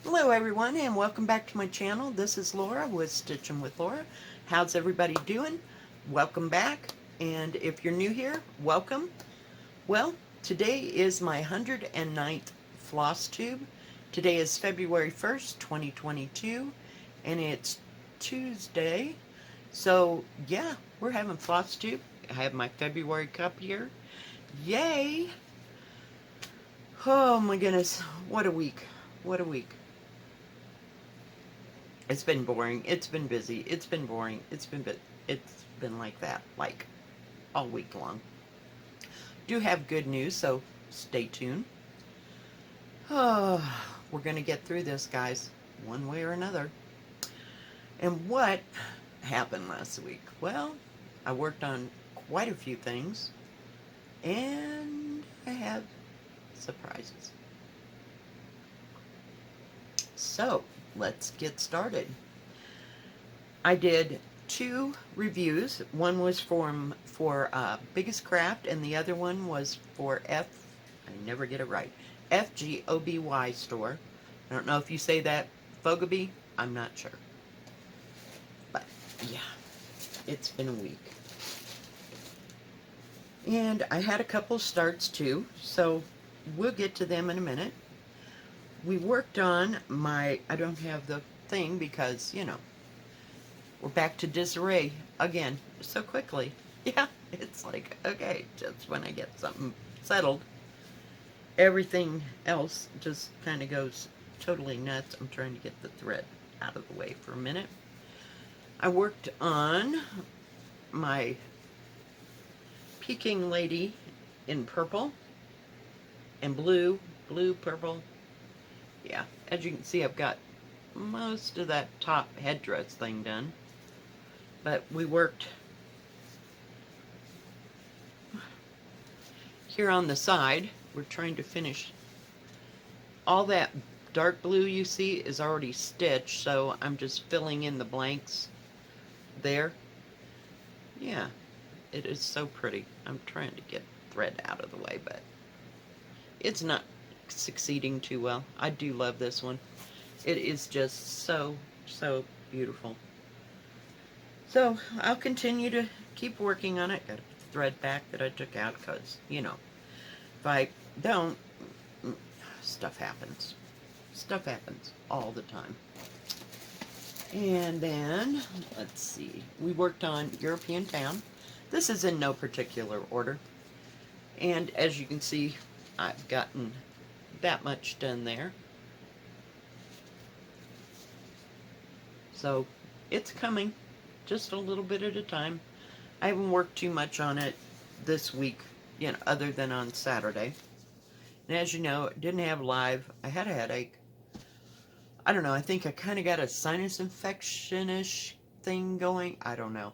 Hello everyone and welcome back to my channel. This is Laura with Stitching with Laura. How's everybody doing? Welcome back, and if you're new here, welcome. Well, today is my 109th floss tube. Today is February 1st, 2022, and it's Tuesday. So yeah, we're having floss tube. I have my February cup here. Yay! Oh my goodness, what a week. What a week. It's been boring. It's been busy. It's been boring. It's been like that, like all week long. Do have good news, so stay tuned. Oh, we're gonna get through this, guys, one way or another. And what happened last week? Well, I worked on quite a few things, and I have surprises. So let's get started. I did two reviews. One was for Biggest Craft, and the other one was for I never get it right, FGOBY store. I don't know if you say that Fogaby, I'm not sure. But yeah, it's been a week. And I had a couple starts too, so we'll get to them in a minute. We worked on I don't have the thing because, you know, we're back to disarray again so quickly. Yeah, it's like, okay, just when I get something settled, everything else just kind of goes totally nuts. I'm trying to get the thread out of the way for a minute. I worked on my Peking Lady in purple and blue, purple. Yeah, as you can see, I've got most of that top headdress thing done. But we worked here on the side. We're trying to finish. All that dark blue you see is already stitched, so I'm just filling in the blanks there. Yeah, it is so pretty. I'm trying to get thread out of the way, but it's not succeeding too well. I do love this one. It is just so beautiful. So I'll continue to keep working on it. Got to put the thread back that I took out because, you know, if I don't, stuff happens. Stuff happens all the time. And then, let's see, we worked on European Town. This is in no particular order. And as you can see, I've gotten that much done there. So it's coming, just a little bit at a time. I haven't worked too much on it this week, you know, other than on Saturday. And as you know, it didn't have live. I had a headache. I don't know, I think I kind of got a sinus infection-ish thing going. I don't know.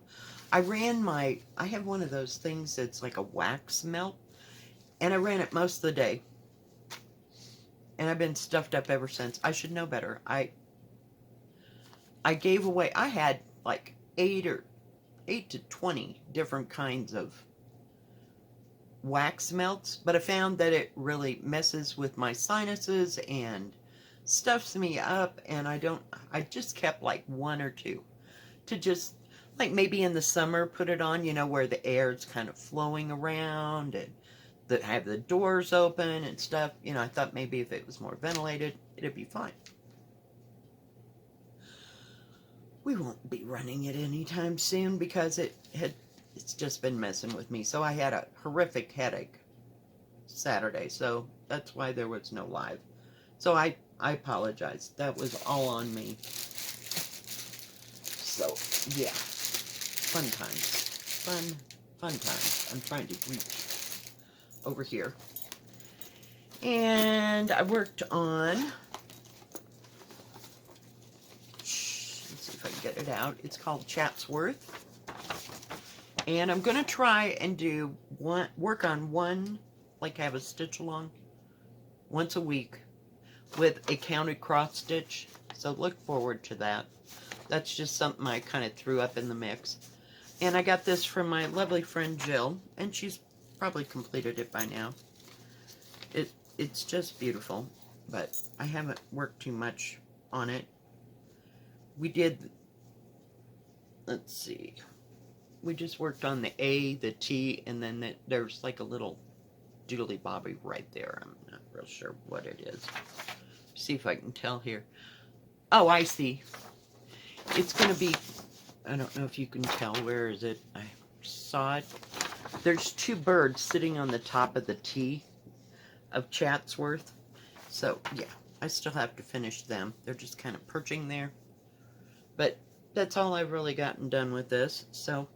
I have one of those things that's like a wax melt, and I ran it most of the day. And I've been stuffed up ever since. I should know better. I gave away, I had like 8 to 20 different kinds of wax melts, but I found that it really messes with my sinuses and stuffs me up, and I just kept like 1 or 2 to just, like maybe in the summer put it on, you know, where the air is kind of flowing around and have the doors open and stuff. You know, I thought maybe if it was more ventilated, it'd be fine. We won't be running it anytime soon because it's just been messing with me. So I had a horrific headache Saturday, so that's why there was no live. So I apologize. That was all on me. So yeah, fun times, fun times. I'm trying to reach over here. And I worked on, let's see if I can get it out. It's called Chatsworth. And I'm going to try and work on one, like have a stitch along once a week with a counted cross stitch. So look forward to that. That's just something I kind of threw up in the mix. And I got this from my lovely friend Jill, and she's probably completed it by now. It's just beautiful. but I haven't worked too much on it. We did, let's see, we just worked on the A, the T, and then there's like a little doodly bobby right there. I'm not real sure what it is. See if I can tell here. Oh, I see. It's going to be, I don't know if you can tell. Where is it? I saw it. There's two birds sitting on the top of the T of Chatsworth. So, yeah, I still have to finish them. They're just kind of perching there. But that's all I've really gotten done with this. So,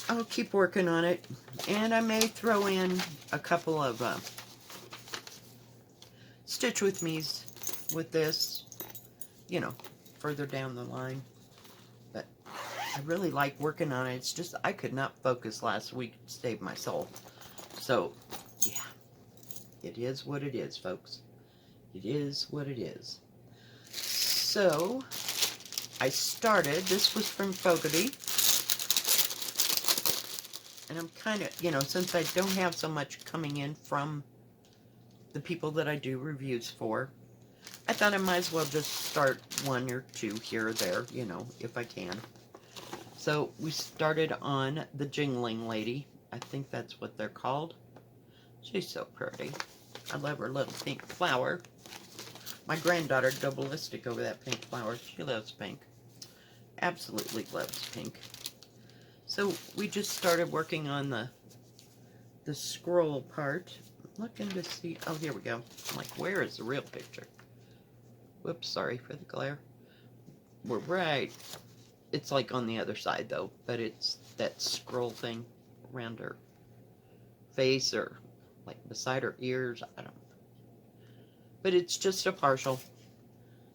I'll keep working on it. And I may throw in a couple of Stitch With Me's with this, you know, further down the line. But I really like working on it. It's just I could not focus last week to save my soul. So, yeah. It is what it is, folks. It is what it is. So, I started. This was from Fogarty. And I'm kind of, you know, since I don't have so much coming in from the people that I do reviews for, I thought I might as well just start one or two here or there, you know, if I can. So we started on the Jingling Lady. I think that's what they're called. She's so pretty. I love her little pink flower. My granddaughter go ballistic over that pink flower. She loves pink. Absolutely loves pink. So we just started working on the scroll part. Looking to see, oh, here we go. I'm like, where is the real picture? Whoops, sorry for the glare. We're right. It's like on the other side though, but it's that scroll thing around her face or like beside her ears. I don't know. But it's just a partial.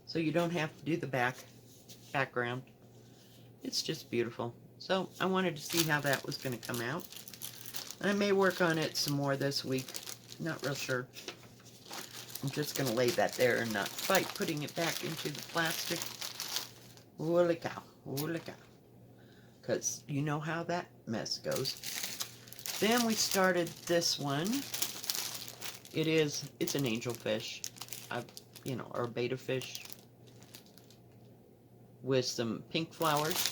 So you don't have to do the background. It's just beautiful. So I wanted to see how that was going to come out. I may work on it some more this week. Not real sure. I'm just going to lay that there and not fight putting it back into the plastic. Holy cow. Holy cow. Because you know how that mess goes. Then we started this one. It's an angelfish. You know, or a betta fish. With some pink flowers.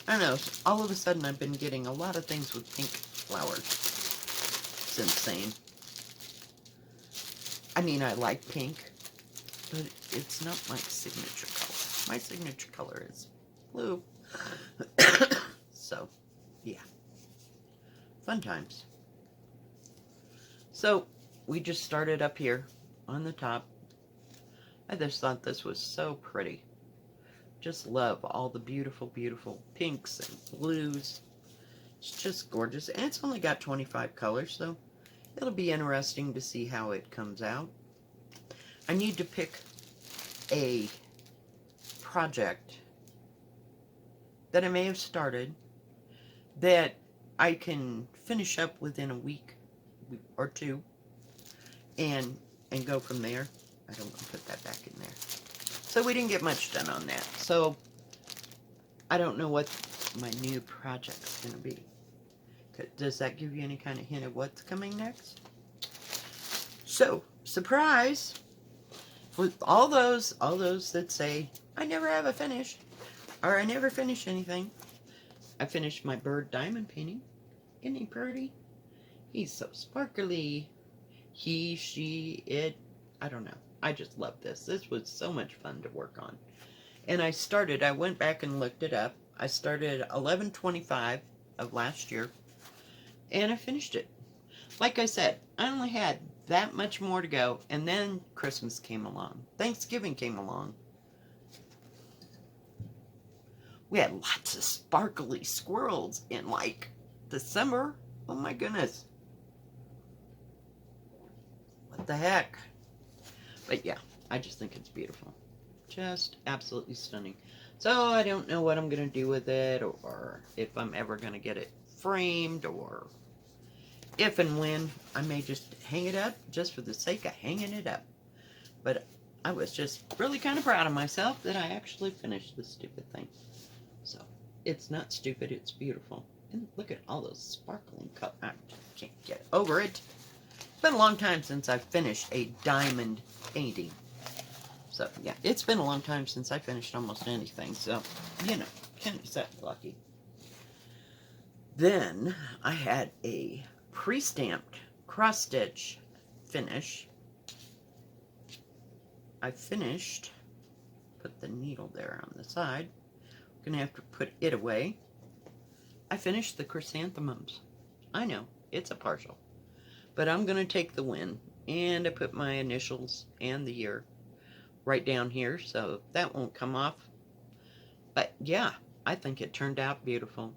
I don't know, all of a sudden I've been getting a lot of things with pink flowers. It's insane. I mean, I like pink, but it's not my signature color. My signature color is blue. So, yeah. Fun times. So, we just started up here on the top. I just thought this was so pretty. Just love all the beautiful, beautiful pinks and blues. It's just gorgeous. And it's only got 25 colors, so it'll be interesting to see how it comes out. I need to pick a project that I may have started that I can finish up within a week or two and go from there. I don't want to put that back in there. So we didn't get much done on that. So I don't know what my new project's going to be. Does that give you any kind of hint of what's coming next? So, surprise! For all those that say, I never have a finish, or I never finish anything, I finished my bird diamond painting. Isn't he pretty? He's so sparkly. He, she, it, I don't know. I just love this. This was so much fun to work on. And I went back and looked it up. I started 11/25 of last year. And I finished it. Like I said, I only had that much more to go. And then Christmas came along. Thanksgiving came along. We had lots of sparkly squirrels in like December. Oh my goodness. What the heck? But yeah, I just think it's beautiful. Just absolutely stunning. So I don't know what I'm going to do with it, or if I'm ever going to get it framed, or if and when. I may just hang it up just for the sake of hanging it up. But I was just really kind of proud of myself that I actually finished this stupid thing. So it's not stupid, it's beautiful. And look at all those sparkling colors. I can't get over it. been a long time since I've finished a diamond painting. So, yeah, it's been a long time since I finished almost anything. So, you know, can't set lucky. Then I had a pre-stamped cross-stitch finish. I finished, put the needle there on the side. Gonna have to put it away. I finished the chrysanthemums. I know, it's a partial. But I'm gonna take the win. And I put my initials and the year right down here, so that won't come off. But yeah, I think it turned out beautiful.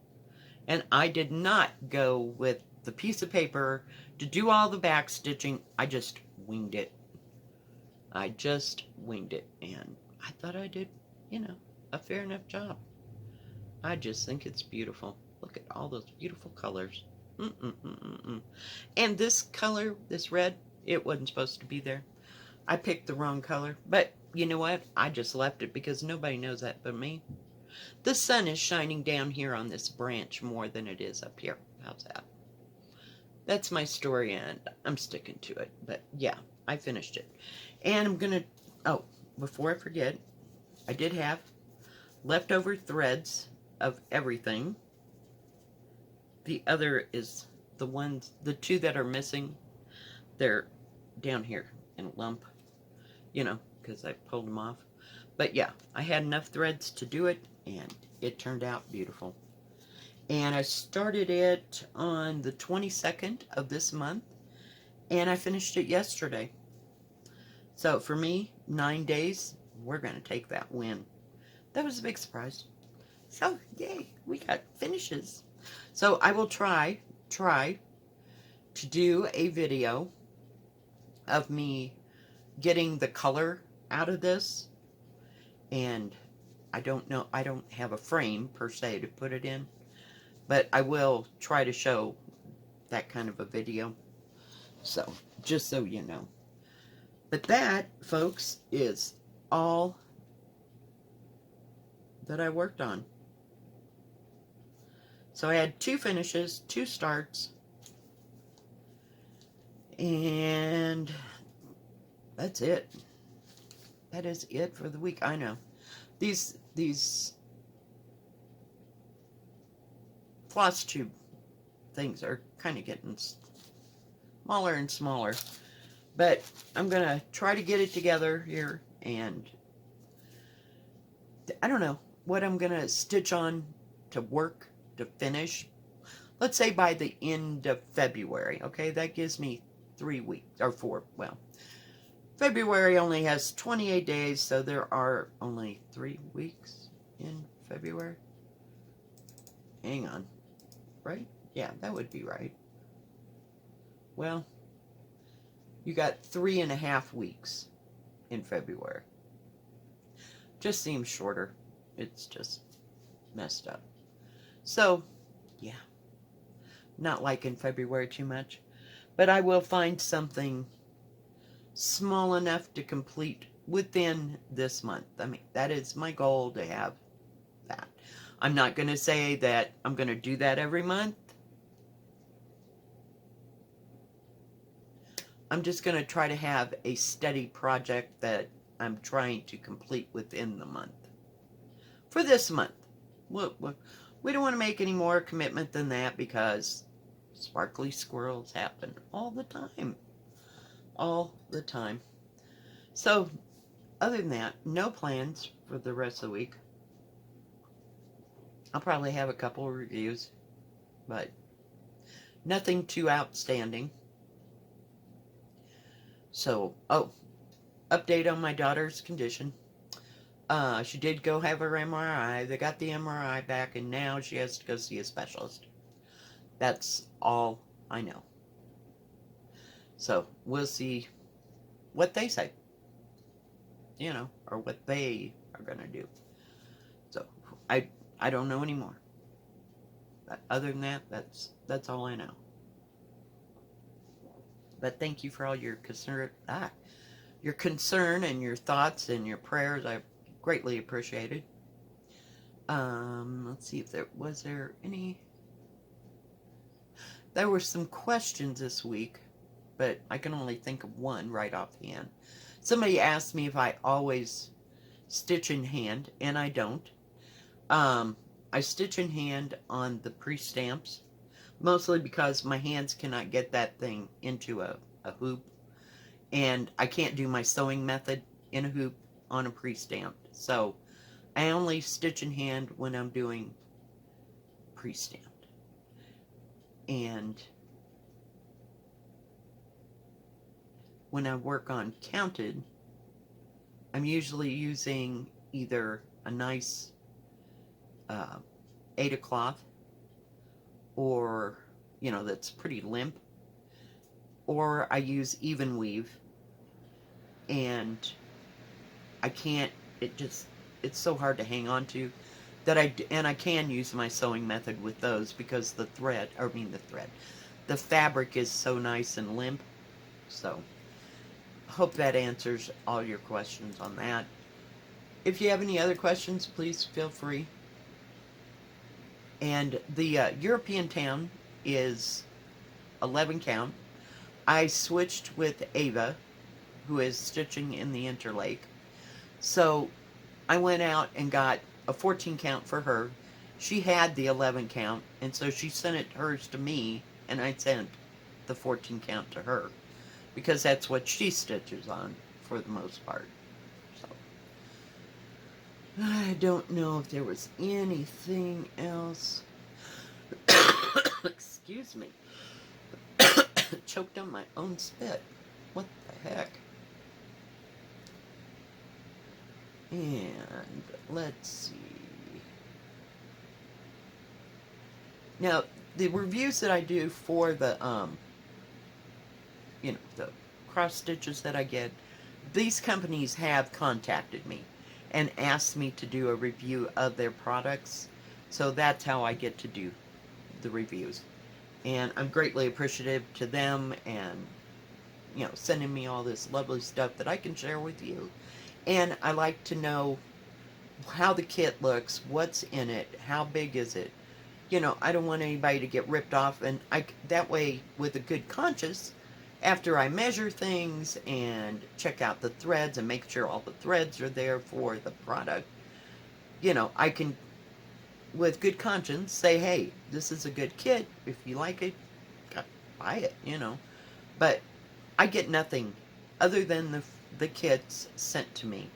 And I did not go with the piece of paper to do all the back stitching. I just winged it. I just winged it. And I thought I did, you know, a fair enough job. I just think it's beautiful. Look at all those beautiful colors. And this color, this red, it wasn't supposed to be there. I picked the wrong color. But you know what? I just left it because nobody knows that but me. The sun is shining down here on this branch more than it is up here. How's that? That's my story, and I'm sticking to it. But yeah, I finished it. And I'm going to, oh, before I forget, I did have leftover threads of everything. The other is the two that are missing. They're down here in a lump, you know, because I pulled them off. But yeah, I had enough threads to do it, and it turned out beautiful. And I started it on the 22nd of this month, and I finished it yesterday. So for me, 9 days, we're going to take that win. That was a big surprise. So, yay, we got finishes. So I will try to do a video of me getting the color out of this. And I don't know, I don't have a frame per se to put it in, but I will try to show that kind of a video. So, just so you know. But that, folks, is all that I worked on. So I had 2 finishes, 2 starts, and that's it. That is it for the week. I know. These floss tube things are kind of getting smaller and smaller. But I'm going to try to get it together here, and I don't know what I'm going to stitch on to work to finish. Let's say by the end of February, okay? That gives me 3 weeks, or 4, well, February only has 28 days, so there are only 3 weeks in February. Hang on, right? Yeah, that would be right. Well, you got 3.5 weeks in February. Just seems shorter. It's just messed up. So, yeah. Not liking February too much. But I will find something small enough to complete within this month. I mean, that is my goal, to have that. I'm not going to say that I'm going to do that every month. I'm just going to try to have a steady project that I'm trying to complete within the month. For this month. We don't want to make any more commitment than that, because sparkly squirrels happen all the time. All the time. So, other than that, no plans for the rest of the week. I'll probably have a couple of reviews, but nothing too outstanding. So, oh, update on my daughter's condition. She did go have her MRI. They got the MRI back, and now she has to go see a specialist. That's all I know. So, we'll see what they say. You know, or what they are going to do. So, I don't know anymore. But other than that, that's all I know. But thank you for all your concern and your thoughts and your prayers. I greatly appreciated. Let's see if there were any. There were some questions this week but I can only think of one right offhand. Somebody asked me if I always stitch in hand, and I don't. Um, I stitch in hand on the pre-stamps, mostly because my hands cannot get that thing into a hoop, and I can't do my sewing method in a hoop on a pre-stamp. So I only stitch in hand when I'm doing pre-stamped. And when I work on counted, I'm usually using either a nice Aida cloth, or, that's pretty limp, or I use even weave, and I can't, it's so hard to hang on to that and I can use my sewing method with those because the fabric is so nice and limp. So, hope that answers all your questions on that. If you have any other questions, please feel free. And the European town is 11 count. I switched with Ava, who is stitching in the interlake. So I went out and got a 14 count for her. She had the 11 count, and so she sent hers to me, and I sent the 14 count to her, because that's what she stitches on for the most part. So I don't know if there was anything else. Excuse me. Choked on my own spit. What the heck? And let's see. Now, the reviews that I do for the the cross stitches that I get, these companies have contacted me and asked me to do a review of their products. So that's how I get to do the reviews. And I'm greatly appreciative to them, and sending me all this lovely stuff that I can share with you. And I like to know how the kit looks, what's in it, how big is it. I don't want anybody to get ripped off, and that way, with a good conscience, after I measure things and check out the threads and make sure all the threads are there for the product, I can, with good conscience, say, hey, this is a good kit. If you like it, buy it, But I get nothing other than the kits sent to me.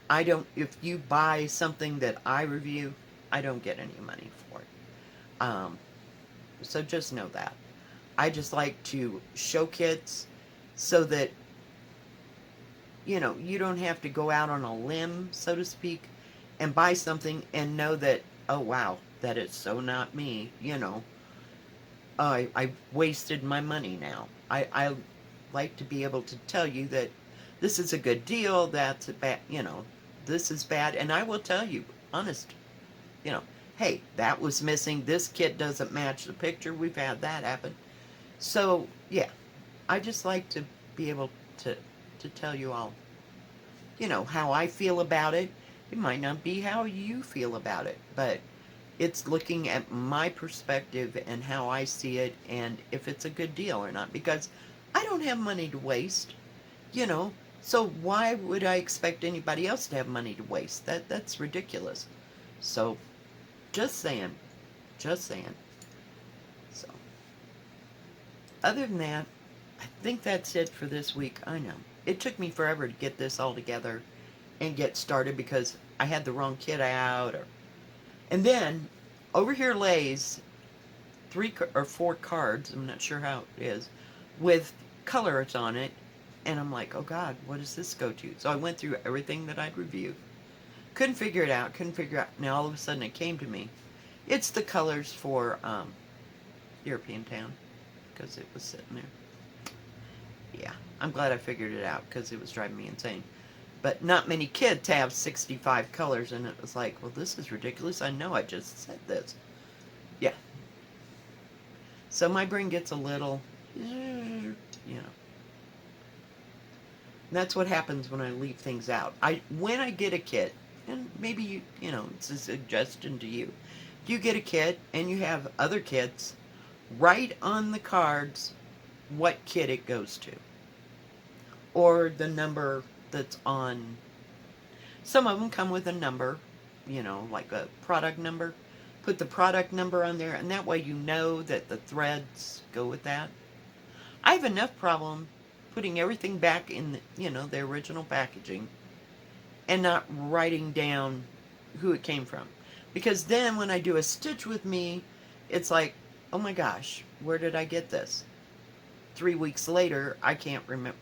I don't, if you buy something that I review, I don't get any money for it. So just know that. I just like to show kits so that, you don't have to go out on a limb, so to speak, and buy something and know that, oh wow, that is so not me, I wasted my money now. I like to be able to tell you that this is a good deal, that's a bad, this is bad, and I will tell you, honest, hey, that was missing, this kit doesn't match the picture, we've had that happen. So, yeah, I just like to be able to tell you all, how I feel about it. It might not be how you feel about it, but it's looking at my perspective and how I see it, and if it's a good deal or not, because I don't have money to waste, so why would I expect anybody else to have money to waste? That's ridiculous. So, just saying. Just saying. So, other than that, I think that's it for this week. I know. It took me forever to get this all together and get started because I had the wrong kit out. And then, over here lays 3 or 4 cards, I'm not sure how it is, with colors on it. And I'm like, oh God, what does this go to? So I went through everything that I'd reviewed. Couldn't figure it out. Now all of a sudden it came to me. It's the colors for European Town, because it was sitting there. Yeah, I'm glad I figured it out, because it was driving me insane. But not many kids have 65 colors, and it was like, well, this is ridiculous. I know I just said this. Yeah. So my brain gets a little, That's what happens when I leave things out. When I get a kit, and maybe, it's a suggestion to you. If you get a kit and you have other kits, write on the cards what kit it goes to, or the number that's on. Some of them come with a number, you know, like a product number. Put the product number on there, and that way you know that the threads go with that. I have enough problem putting everything back in, the original packaging and not writing down who it came from. Because then when I do a stitch with me, it's like, oh my gosh, where did I get this? 3 weeks later, I can't remember.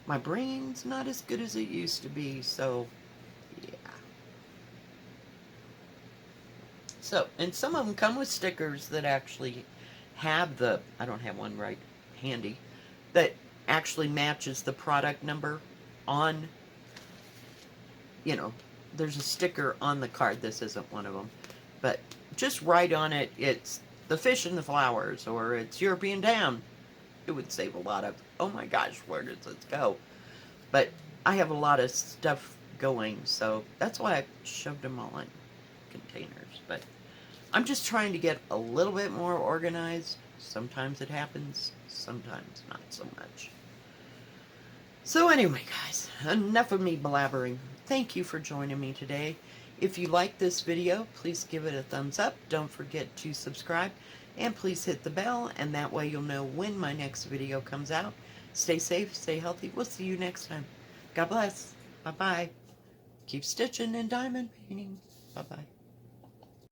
My brain's not as good as it used to be, so yeah. So, and some of them come with stickers that actually have I don't have one right handy, that actually matches the product number on, there's a sticker on the card. This isn't one of them. But just write on it, it's the fish and the flowers, or it's European Town. It would save a lot of, oh my gosh, where does this go? But I have a lot of stuff going, so that's why I shoved them all in containers. But I'm just trying to get a little bit more organized. Sometimes it happens, sometimes not so much. So anyway, guys, enough of me blabbering. Thank you for joining me today. If you like this video, please give it a thumbs up. Don't forget to subscribe, and please hit the bell, and that way you'll know when my next video comes out. Stay safe, stay healthy. We'll see you next time. God bless. Bye-bye. Keep stitching and diamond painting. Bye-bye.